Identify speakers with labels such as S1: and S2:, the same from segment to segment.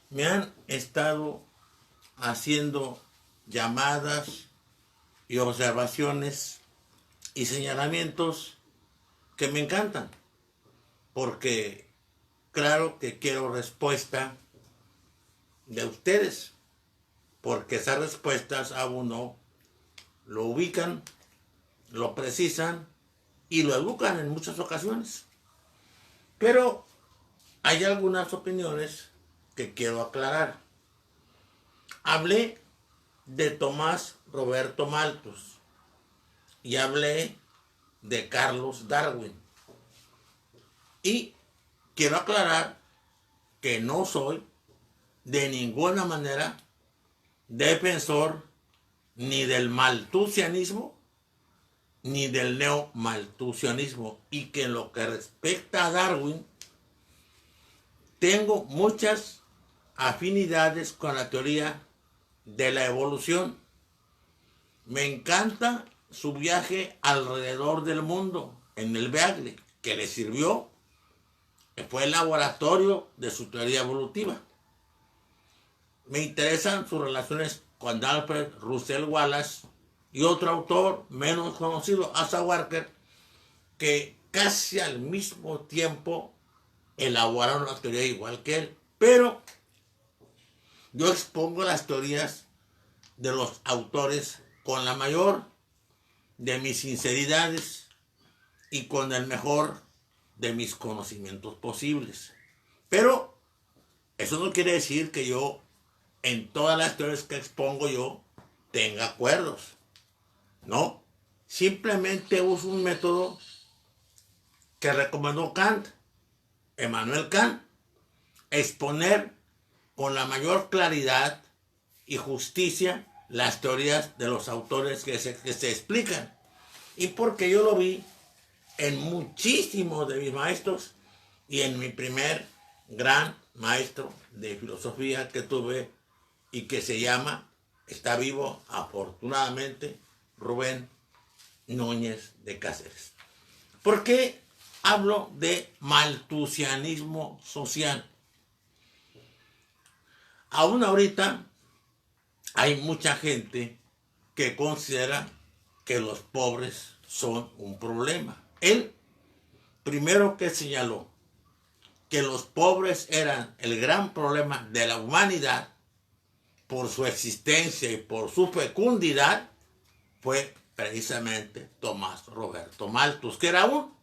S1: Me han estado haciendo llamadas y observaciones y señalamientos que me encantan, porque claro que quiero respuesta de ustedes, porque esas respuestas a uno lo ubican, lo precisan y lo educan en muchas ocasiones. Pero hay algunas opiniones que quiero aclarar. Hablé de Tomás Roberto Malthus y hablé de Carlos Darwin. Y quiero aclarar que no soy de ninguna manera defensor ni del malthusianismo ni del neomalthusianismo, y que en lo que respecta a Darwin tengo muchas afinidades con la teoría de la evolución. Me encanta su viaje alrededor del mundo en el Beagle, que le sirvió, que fue el laboratorio de su teoría evolutiva. Me interesan sus relaciones con Alfred Russel Wallace y otro autor menos conocido, Asa Walker, que casi al mismo tiempo elaboraron una teoría igual que él. Pero yo expongo las teorías de los autores con la mayor de mis sinceridades y con el mejor de mis conocimientos posibles. Pero eso no quiere decir que yo en todas las teorías que expongo yo tenga acuerdos. No, simplemente uso un método que recomendó Kant, Emmanuel Kant: exponer con la mayor claridad y justicia las teorías de los autores que se explican. Y porque yo lo vi en muchísimos de mis maestros y en mi primer gran maestro de filosofía que tuve y que se llama, está vivo afortunadamente, Rubén Núñez de Cáceres. ¿Por qué hablo de malthusianismo social? Aún ahorita hay mucha gente que considera que los pobres son un problema. Él primero que señaló que los pobres eran el gran problema de la humanidad por su existencia y por su fecundidad fue precisamente Tomás Roberto Malthus, que era un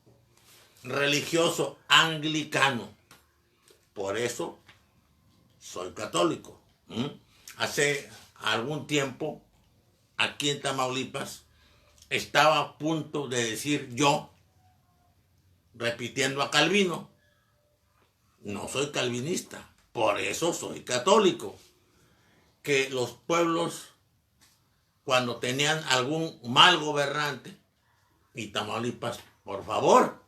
S1: religioso anglicano. Por eso soy católico. Hace algún tiempo, aquí en Tamaulipas, estaba a punto de decir yo, repitiendo a Calvino: no soy calvinista, por eso soy católico. Que los pueblos, cuando tenían algún mal gobernante, y Tamaulipas, por favor,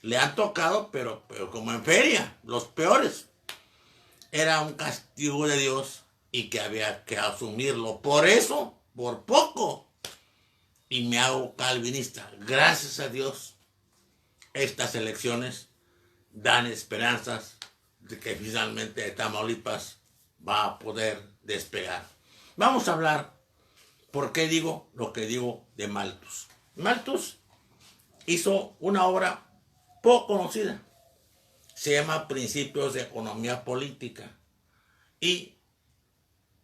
S1: le han tocado, pero como en feria, los peores, era un castigo de Dios y que había que asumirlo. Por eso, por poco, y me hago calvinista. Gracias a Dios, estas elecciones dan esperanzas de que finalmente Tamaulipas va a poder despegar. Vamos a hablar por qué digo lo que digo de Malthus. Malthus hizo una obra poco conocida, se llama Principios de Economía Política, y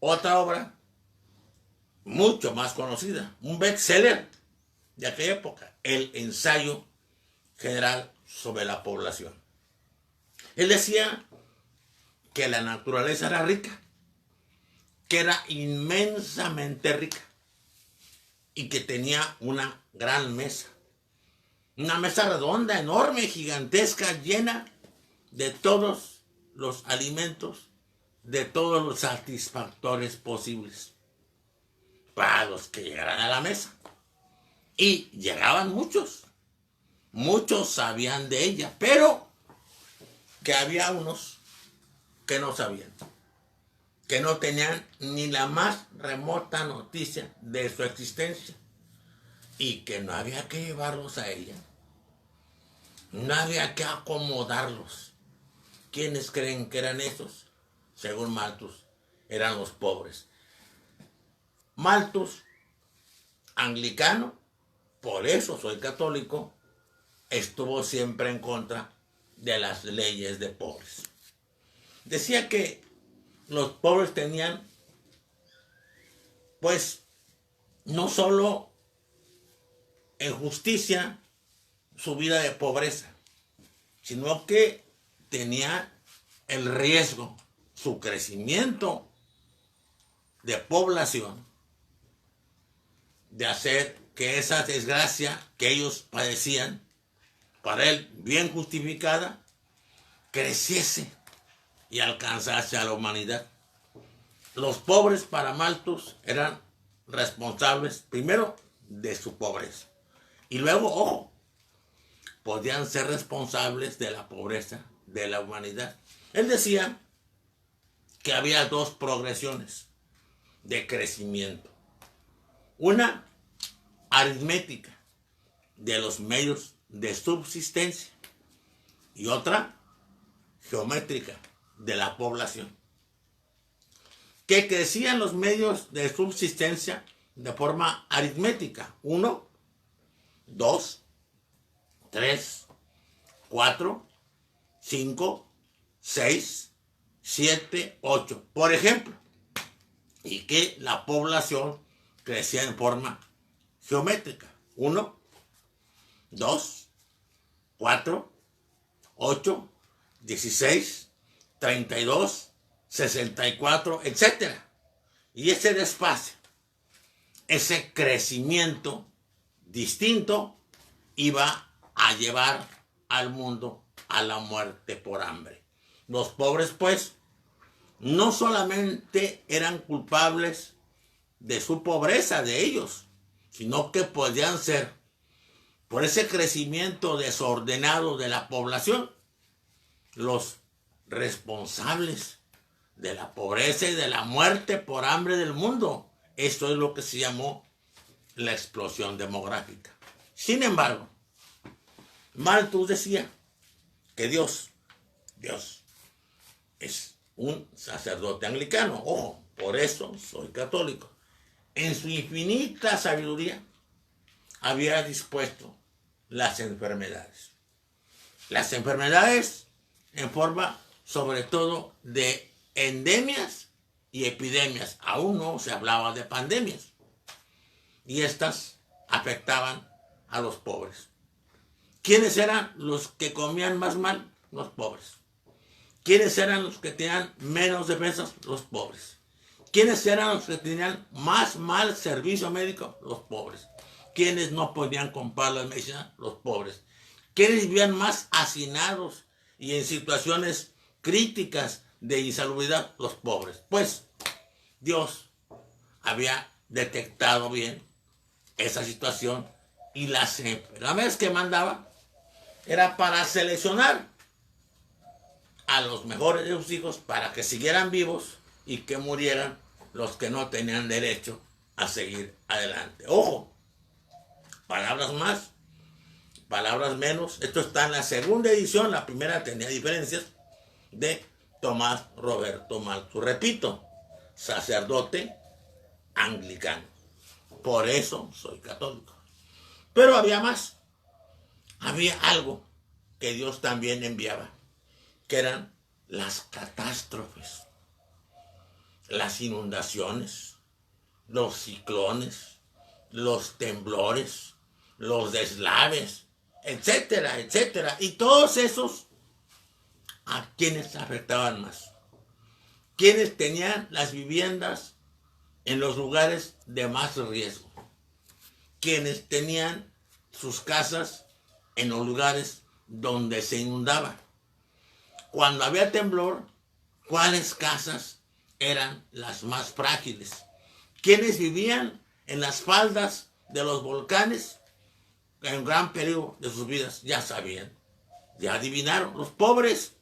S1: otra obra mucho más conocida, un bestseller de aquella época, El Ensayo General sobre la Población. Él decía que la naturaleza era rica, que era inmensamente rica y que tenía una gran mesa, una mesa redonda, enorme, gigantesca, llena de todos los alimentos, de todos los satisfactores posibles para los que llegaran a la mesa. Y llegaban muchos, muchos sabían de ella, pero que había unos que no sabían, que no tenían ni la más remota noticia de su existencia, y que no había que llevarlos a ella, no había que acomodarlos. ¿Quiénes creen que eran esos? según Malthus, eran los pobres. Malthus, anglicano, por eso soy católico, estuvo siempre en contra de las leyes de pobres. Decía que los pobres tenían, pues, no solo en justicia su vida de pobreza, sino que tenía el riesgo, su crecimiento de población, de hacer que esa desgracia que ellos padecían, para él bien justificada, creciese y alcanzase a la humanidad. Los pobres para Malthus eran responsables primero de su pobreza y luego, ojo, podían ser responsables de la pobreza de la humanidad. Él decía que había dos progresiones de crecimiento. Una aritmética de los medios de subsistencia y otra geométrica de la población. Que crecían los medios de subsistencia de forma aritmética. 1, 2, 3, 4, 5, 6, 7, 8. Por ejemplo. Y que la población crecía en forma geométrica. 1, 2, 4, 8, 16, 32, 64, etc. Y ese desfase, ese crecimiento distinto, iba a llevar al mundo a la muerte por hambre. Los pobres, pues, no solamente eran culpables de su pobreza, de ellos, sino que podían ser, por ese crecimiento desordenado de la población, los responsables de la pobreza y de la muerte por hambre del mundo. Esto es lo que se llamó la explosión demográfica. Sin embargo, Malthus decía que Dios es un sacerdote anglicano. Ojo, por eso soy católico. En su infinita sabiduría había dispuesto las enfermedades. Las enfermedades en forma sobre todo de endemias y epidemias. Aún no se hablaba de pandemias. Y estas afectaban a los pobres. ¿Quiénes eran los que comían más mal? Los pobres. ¿Quiénes eran los que tenían menos defensas? Los pobres. ¿Quiénes eran los que tenían más mal servicio médico? Los pobres. ¿Quiénes no podían comprar la medicina? Los pobres. ¿Quiénes vivían más hacinados y en situaciones críticas de insalubridad? Los pobres. Pues Dios había detectado bien esa situación y las enfermedades que mandaba era para seleccionar a los mejores de sus hijos para que siguieran vivos y que murieran los que no tenían derecho a seguir adelante. Ojo, palabras más, palabras menos. Esto está en la segunda edición, la primera tenía diferencias, de Tomás Roberto Malthus. Repito, sacerdote anglicano. Por eso soy católico. Pero había más. Había algo que Dios también enviaba, que eran las catástrofes, las inundaciones, los ciclones, los temblores, los deslaves, etcétera, etcétera. Y todos esos, ¿a quiénes afectaban más? ¿Quiénes tenían las viviendas en los lugares de más riesgo? ¿Quiénes tenían sus casas en los lugares donde se inundaba? Cuando había temblor, ¿cuáles casas eran las más frágiles? ¿Quiénes vivían en las faldas de los volcanes en gran peligro de sus vidas? Ya sabían, ya adivinaron. Los pobres,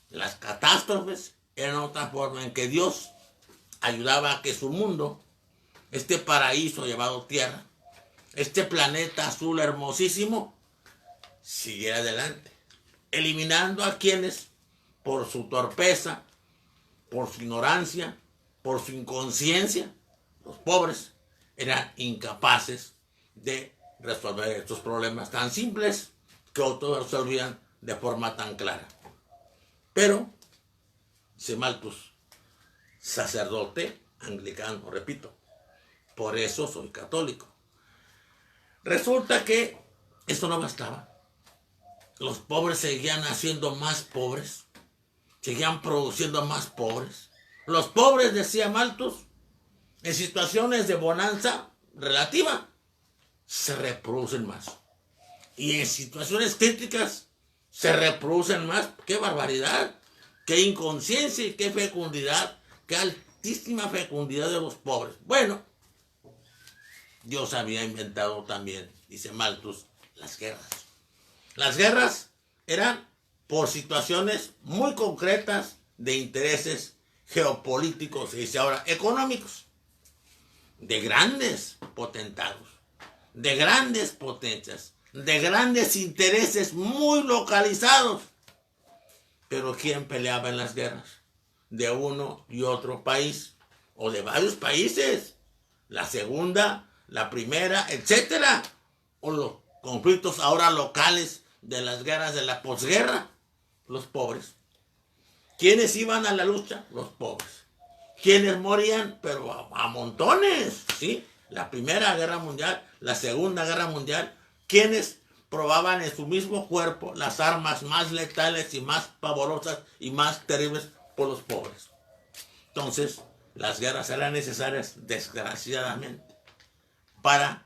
S1: las catástrofes eran otra forma en que Dios ayudaba a que su mundo, este paraíso llamado tierra, este planeta azul hermosísimo, siguiera adelante, eliminando a quienes por su torpeza, por su ignorancia, por su inconsciencia, los pobres eran incapaces de resolver estos problemas tan simples que otros resolvían de forma tan clara. Pero, dice Malthus, sacerdote anglicano, repito, por eso soy católico. Resulta que esto no bastaba. Los pobres seguían haciendo más pobres, seguían produciendo más pobres. Los pobres, decía Malthus, en situaciones de bonanza relativa, se reproducen más. Y en situaciones críticas, se reproducen más. ¡Qué barbaridad! ¡Qué inconsciencia y qué fecundidad! ¡Qué altísima fecundidad de los pobres! Bueno, Dios había inventado también, dice Malthus, las guerras. Las guerras eran por situaciones muy concretas de intereses geopolíticos, se dice ahora, económicos, de grandes potentados, de grandes potencias, de grandes intereses muy localizados. Pero ¿quién peleaba en las guerras? De uno y otro país, o de varios países, la segunda, la primera, etcétera, o los conflictos ahora locales de las guerras de la posguerra, los pobres. ¿Quiénes iban a la lucha? Los pobres. ¿Quiénes morían? Pero a montones, ¿sí? La Primera Guerra Mundial, la Segunda Guerra Mundial. ¿Quiénes probaban en su mismo cuerpo las armas más letales y más pavorosas y más terribles? Por los pobres. Entonces, las guerras eran necesarias, desgraciadamente, para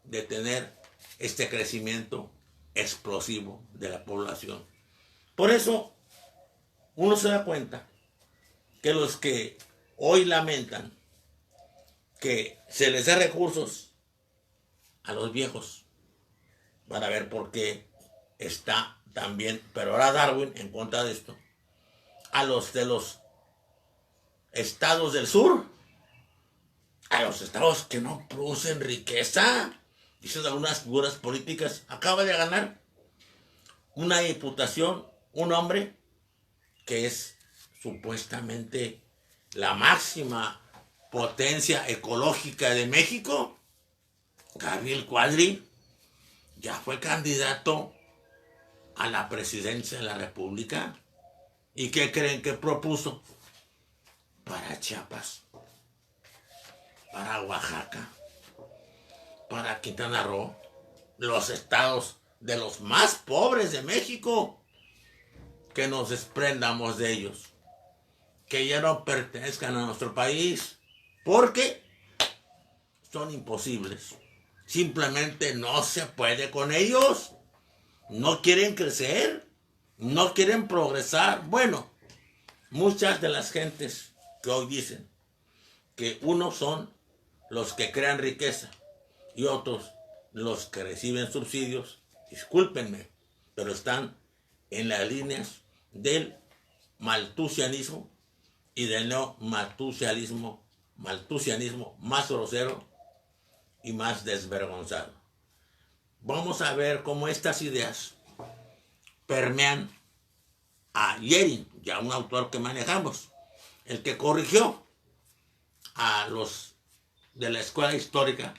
S1: detener este crecimiento explosivo de la población. Por eso, uno se da cuenta que los que hoy lamentan que se les dé recursos a los viejos, van a ver por qué está también, pero ahora Darwin en contra de esto, a los de los estados del sur, a los estados que no producen riqueza. Dicen algunas figuras políticas, acaba de ganar una diputación un hombre que es supuestamente la máxima potencia ecológica de México, Gabriel Cuadri, ya fue candidato a la presidencia de la República. ¿Y qué creen que propuso? Para Chiapas, para Oaxaca, para Quintana Roo, los estados de los más pobres de México, que nos desprendamos de ellos, que ya no pertenezcan a nuestro país, porque son imposibles. Simplemente no se puede con ellos. No quieren crecer, no quieren progresar. Bueno, muchas de las gentes que hoy dicen que unos son los que crean riqueza y otros los que reciben subsidios, discúlpenme, pero están en las líneas del malthusianismo y del neomalthusianismo, malthusianismo más grosero y más desvergonzado. Vamos a ver cómo estas ideas permean a Yering, ya un autor que manejamos, el que corrigió a los de la Escuela Histórica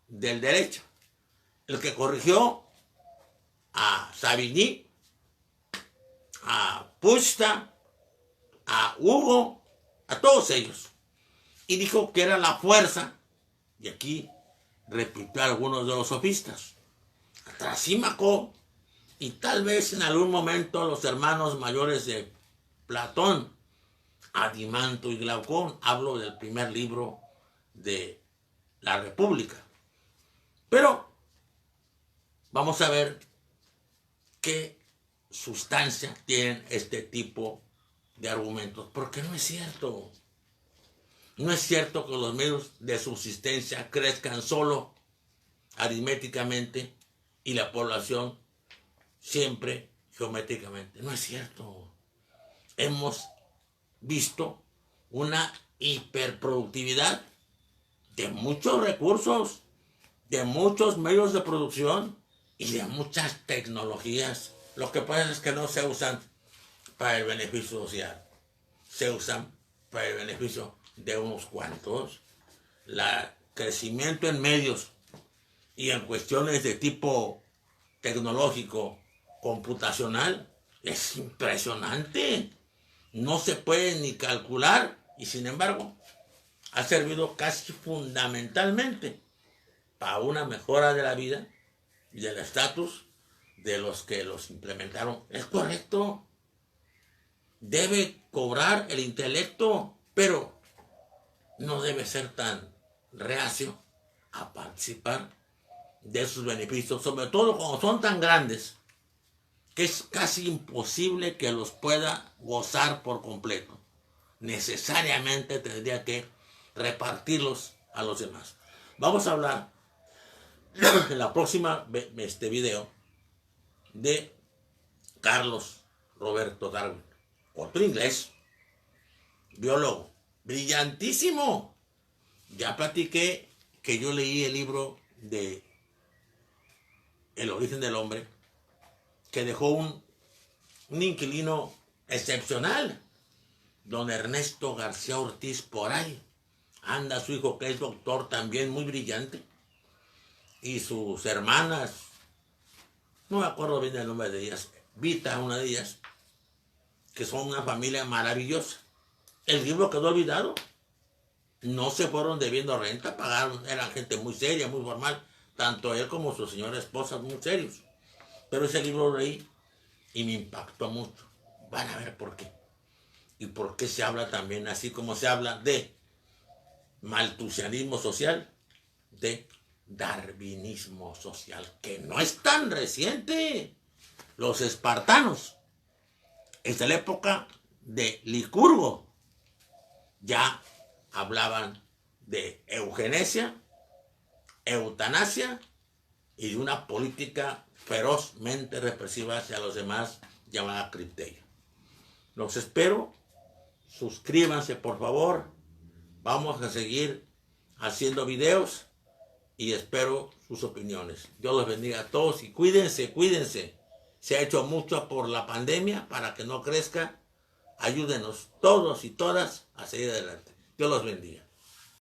S1: del Derecho, el que corrigió a Savigny, a Pusta, a Hugo, a todos ellos, y dijo que era la fuerza, y aquí repitió a algunos de los sofistas, a Trasímaco, y tal vez en algún momento a los hermanos mayores de Platón, Adimanto y Glaucón. Hablo del primer libro de la República. Pero vamos a ver qué sustancia tienen este tipo de argumentos, porque no es cierto. No es cierto que los medios de subsistencia crezcan solo aritméticamente y la población siempre geométricamente. No es cierto. Hemos visto una hiperproductividad de muchos recursos, de muchos medios de producción y de muchas tecnologías. Lo que pasa es que no se usan para el beneficio social, se usan para el beneficio de unos cuantos. El crecimiento en medios y en cuestiones de tipo tecnológico, computacional, es impresionante. No se puede ni calcular y sin embargo ha servido casi fundamentalmente para una mejora de la vida y del estatus de los que los implementaron. Es correcto. Debe cobrar el intelecto, pero no debe ser tan reacio a participar de sus beneficios, sobre todo cuando son tan grandes que es casi imposible que los pueda gozar por completo. Necesariamente tendría que repartirlos a los demás. Vamos a hablar en la próxima video de Carlos Roberto Darwin, otro inglés, biólogo, brillantísimo. Ya platiqué que yo leí el libro de El origen del hombre, que dejó un inquilino excepcional, don Ernesto García Ortiz. Por ahí anda su hijo, que es doctor también, muy brillante, y sus hermanas, no me acuerdo bien el nombre de ellas, Vita, una de ellas, que son una familia maravillosa. El libro quedó olvidado, no se fueron debiendo renta, pagaron, eran gente muy seria, muy formal, tanto él como su señora esposa, muy serios. Pero ese libro lo leí y me impactó mucho. Van a ver por qué. Y por qué se habla también, así como se habla de maltusianismo social, de darwinismo social, que no es tan reciente. Los espartanos, desde la época de Licurgo, ya hablaban de eugenesia, eutanasia y de una política ferozmente represiva hacia los demás llamada criterio. Los espero, suscríbanse por favor, vamos a seguir haciendo videos y espero sus opiniones. Dios los bendiga a todos y cuídense, cuídense. Se ha hecho mucho por la pandemia para que no crezca. Ayúdenos todos y todas a seguir adelante. Dios los bendiga.